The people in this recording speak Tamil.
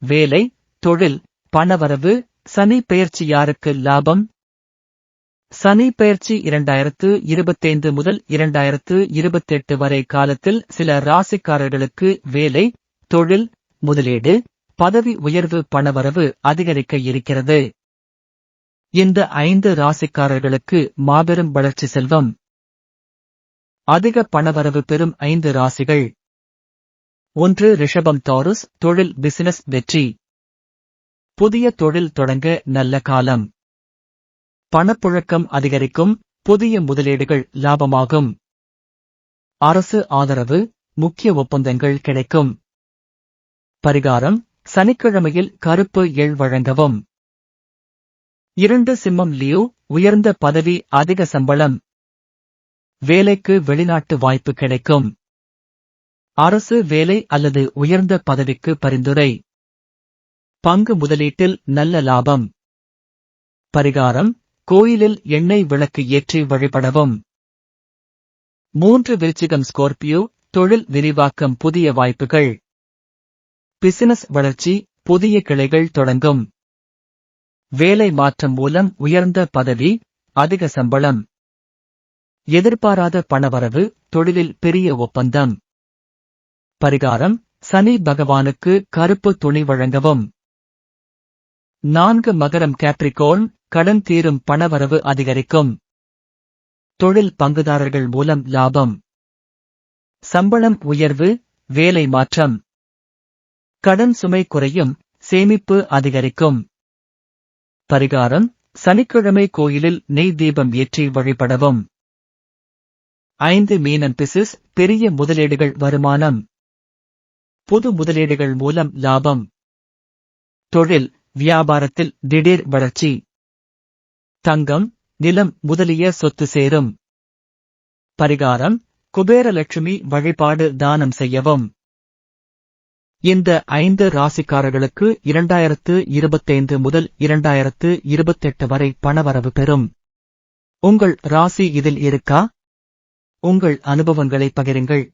வேலை, தொழில், பணவரவு. சனி பெயர்ச்சி யாருக்கு லாபம்? சனி பெயர்ச்சி 2025 முதல் 2028 வரை காலத்தில் சில ராசிக்காரர்களுக்கு வேலை, தொழில், முதலீடு, பதவி உயர்வு, பணவரவு அதிகரிக்க இருக்கிறது. இந்த 5 ராசிக்காரர்களுக்கு மாபெரும் வளர்ச்சி, செல்வம், அதிக பணவரவு பெறும் 5 ராசிகள். 1. ரிஷபம் டாரஸ். தொழில், பிசினஸ், வெற்றி. புதிய தொழில் தொடங்க நல்ல காலம். பணப்புழக்கம் அதிகரிக்கும். புதிய முதலீடுகள் லாபமாகும். அரசு ஆதரவு, முக்கிய ஒப்பந்தங்கள் கிடைக்கும். பரிகாரம்: சனிக்கிழமையில் கருப்பு எள் வழங்கவும். 2. சிம்மம் லியோ. உயர்ந்த பதவி, அதிக சம்பளம். வேலைக்கு வெளிநாட்டு வாய்ப்பு கிடைக்கும். அரசு வேலை அல்லது உயர்ந்த பதவிக்கு பரிந்துரை. பங்கு முதலீட்டில் நல்ல லாபம். பரிகாரம்: கோயிலில் எண்ணெய் விளக்கு ஏற்றி வழிபடவும். 3. விருச்சிகம் ஸ்கார்பியோ. தொழில் விரிவாக்கம், புதிய வாய்ப்புகள். பிசினஸ் வளர்ச்சி, புதிய கிளைகள் தொடங்கும். வேலை மாற்றம் மூலம் உயர்ந்த பதவி, அதிக சம்பளம். எதிர்பாராத பணவரவு, தொழிலில் பெரிய ஒப்பந்தம். பரிகாரம்: சனி பகவானுக்கு கருப்பு துணி வழங்கவும். 4. மகரம் கேப்ரிகோர்ன். கடன் தீரும், பணவரவு அதிகரிக்கும். தொழில் பங்குதாரர்கள் மூலம் லாபம். சம்பளம் உயர்வு, வேலை மாற்றம். கடன் சுமை குறையும், சேமிப்பு அதிகரிக்கும். பரிகாரம்: சனிக்கிழமை கோயிலில் நெய் தீபம் ஏற்றி வழிபடவும். 5. மீனம் பிசிஸ். பெரிய முதலீடுகள், வருமானம். புது முதலீடுகள் மூலம் லாபம். தொழில், வியாபாரத்தில் திடீர் வளர்ச்சி. தங்கம், நிலம் முதலிய சொத்து சேரும். பரிகாரம்: குபேரலட்சுமி வழிபாடு, தானம் செய்யவும். இந்த 5 ராசிக்காரர்களுக்கு 2025 முதல் 2028 வரை பணவரவு பெறும். உங்கள் ராசி இதில் இருக்கா? உங்கள் அனுபவங்களை பகிருங்கள்.